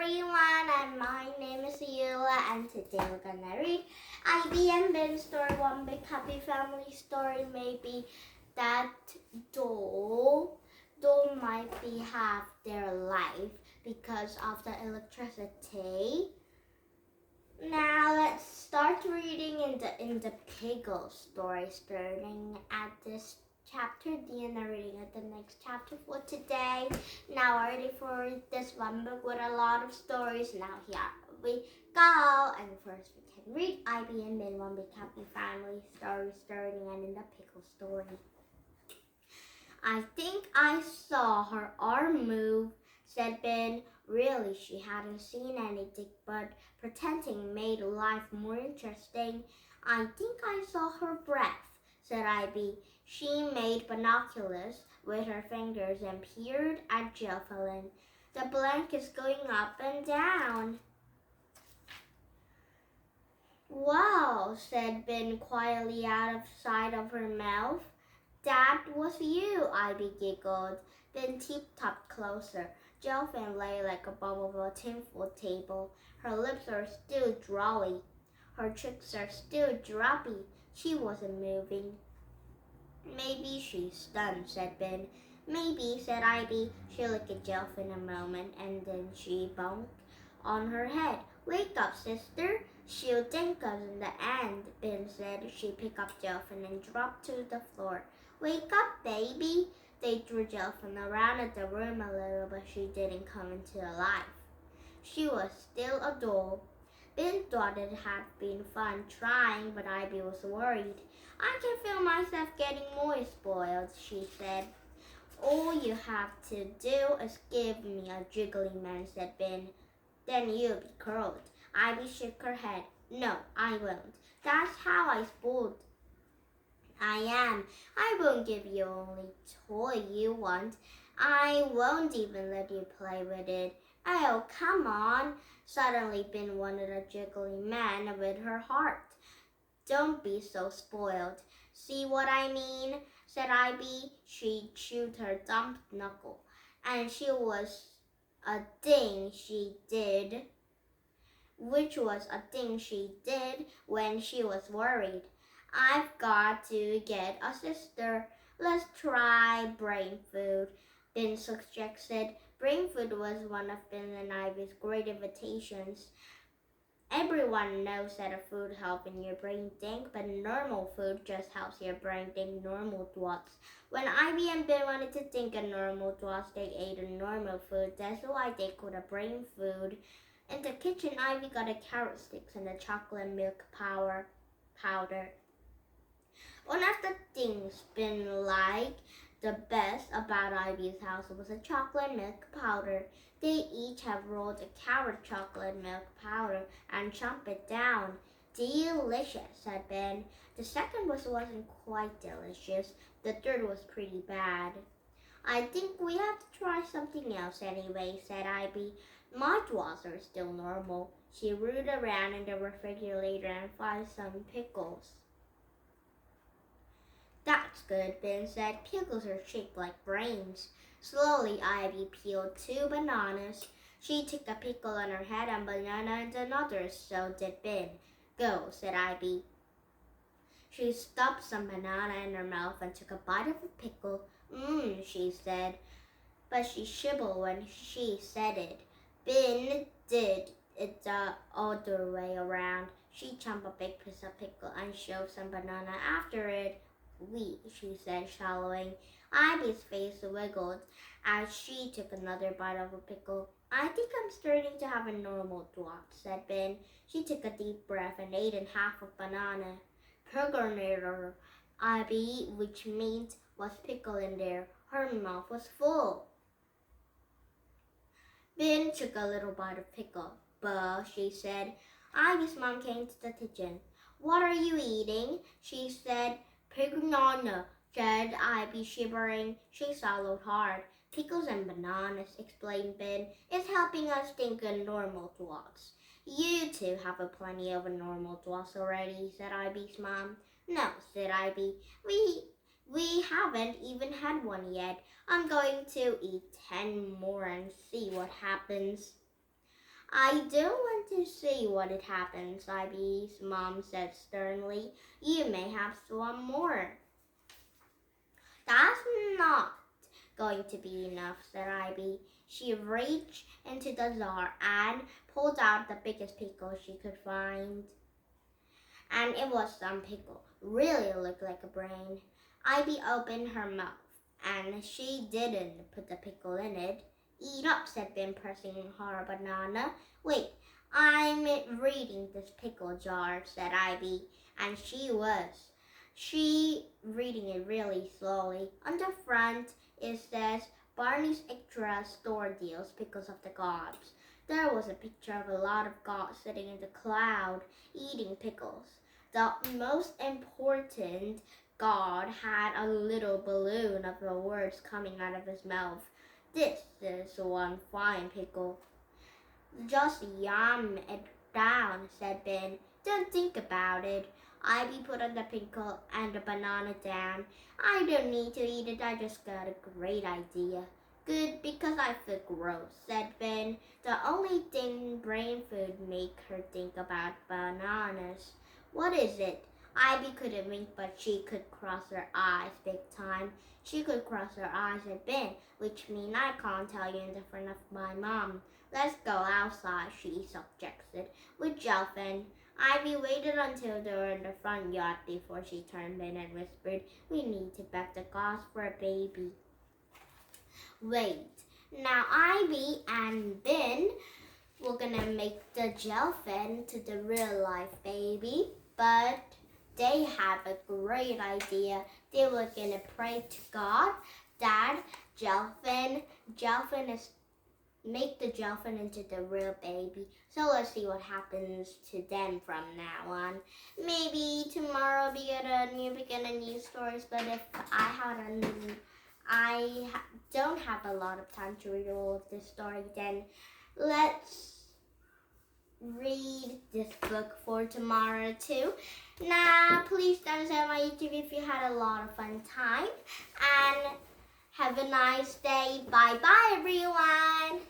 everyone, and my name is Eula, and today we're gonna read Ivy and Ben's story, One Big Happy Family Story. Maybe that doll might be half their life because of the electricity. Now let's start reading in the Piggle story, starting at this chapter, then reading at the next chapter for today. Now ready for this one book with a lot of stories. Now here we go. And first we can read Ivy and Ben, One Big Happy Family Story, starting and in the Piggle story. I think I saw her arm move, said Ben. Really, she hadn't seen anything, but pretending made life more interesting. I think I saw her breath, said Ivy. She made binoculars with her fingers and peered at Jocelyn. The blanket's going up and down. Wow, said Ben quietly out of sight of her mouth. That was you, Ivy giggled. Ben tip-topped closer. Jocelyn lay like a ball of a tinfoil table. Her lips are still drawy. Her cheeks are still droppy. She wasn't moving. Maybe she's stunned, said Ben. Maybe, said Ivy. She looked at Jocelyn a moment, and then she bonked on her head. Wake up, sister. She'll thank us in the end, Ben said. She picked up Jocelyn and dropped to the floor. Wake up, baby. They threw Jocelyn around the room a little, but she didn't come into life. She was still a doll. Ben thought it had been fun trying, but Ivy was worried. I can feel myself getting more spoiled, she said. All you have to do is give me a jiggly man, said Ben. Then you'll be curled. Ivy shook her head. No, I won't. That's how I spoiled. I am. I won't give you only toy you want. I won't even let you play with it. Oh, come on. Suddenly Ben wanted a jiggly man with her heart. Don't be so spoiled. See what I mean? Said Ivy. She chewed her thumb knuckle. And she was a thing she did, which was a thing she did when she was worried. I've got to get a sister. Let's try brain food, Ben suggested. Brain food was one of Ben and Ivy's great invitations. Everyone knows that a food helps your brain think, but normal food just helps your brain think normal thoughts. When Ivy and Ben wanted to think of normal thoughts, they ate a normal food. That's why they called it brain food. In the kitchen, Ivy got a carrot sticks and a chocolate milk powder. One of the things Ben liked the best about Ivy's house was a chocolate milk powder. They each have rolled a carrot chocolate milk powder and chomped it down. Delicious, said Ben. The second wasn't quite delicious. The third was pretty bad. I think we have to try something else anyway, said Ivy. My thoughts are still normal. She rooted around in the refrigerator and found some pickles. That's good, Ben said. Pickles are shaped like brains. Slowly, Ivy peeled 2 bananas. She took a pickle on her head and banana and another, so did Ben. Go, said Ivy. She stuffed some banana in her mouth and took a bite of a pickle. She said. But she shivered when she said it. Ben did it the other way around. She chomped a big piece of pickle and shoved some banana after it. We, she said, swallowing. Ivy's face wiggled as she took another bite of a pickle. I think I'm starting to have a normal thought, said Ben. She took a deep breath and ate in half a banana. Purganator, Ivy, which means was pickle in there. Her mouth was full. Ben took a little bite of pickle. But, she said. Ivy's mom came to the kitchen. What are you eating? She said. Purganator, said Ivy, shivering. She swallowed hard. Pickles and bananas, explained Ben. It's helping us think in normal thoughts. You two have a plenty of normal thoughts already, said Ivy's mom. No, said Ivy. We haven't even had one yet. I'm going to eat 10 more and see what happens. I don't want to see what it happens, Ivy's mom said sternly. You may have one more. That's not going to be enough, said Ivy. She reached into the jar and pulled out the biggest pickle she could find. And it was some pickle. Really looked like a brain. Ivy opened her mouth, and she didn't put the pickle in it. Eat up, said Ben, pressing her banana. Wait, I'm reading this pickle jar, said Ivy, and she reading it really slowly. On the front, it says, Barney's Extra Store Deals, Pickles of the Gods. There was a picture of a lot of gods sitting in the cloud, eating pickles. The most important god had a little balloon of the words coming out of his mouth. This is one fine pickle. Just yum it down, said Ben. Don't think about it. Ivy put on the pickle and the banana down. I don't need to eat it, I just got a great idea. Good, because I feel gross, said Ben. The only thing brain food make her think about bananas. What is it? Ivy couldn't wink, but she could cross her eyes big time. She could cross her eyes at Ben, which means I can't tell you in front of my mom. Let's go outside, she suggested, with Jelfin. Ivy waited until they were in the front yard before she turned in and whispered, We need to beg the gods for a baby. Wait, now Ivy and Ben were gonna make the Jelfin to the real life baby, but they have a great idea. They were gonna pray to God that Jelfin is make the Jelfin into the real baby. So let's see what happens to them from now on. Maybe tomorrow we get a new stories, but if don't have a lot of time to read all of this story, then let's read this book for tomorrow too. Now, please don't say my YouTube if you had a lot of fun time. And have a nice day. Bye-bye, everyone.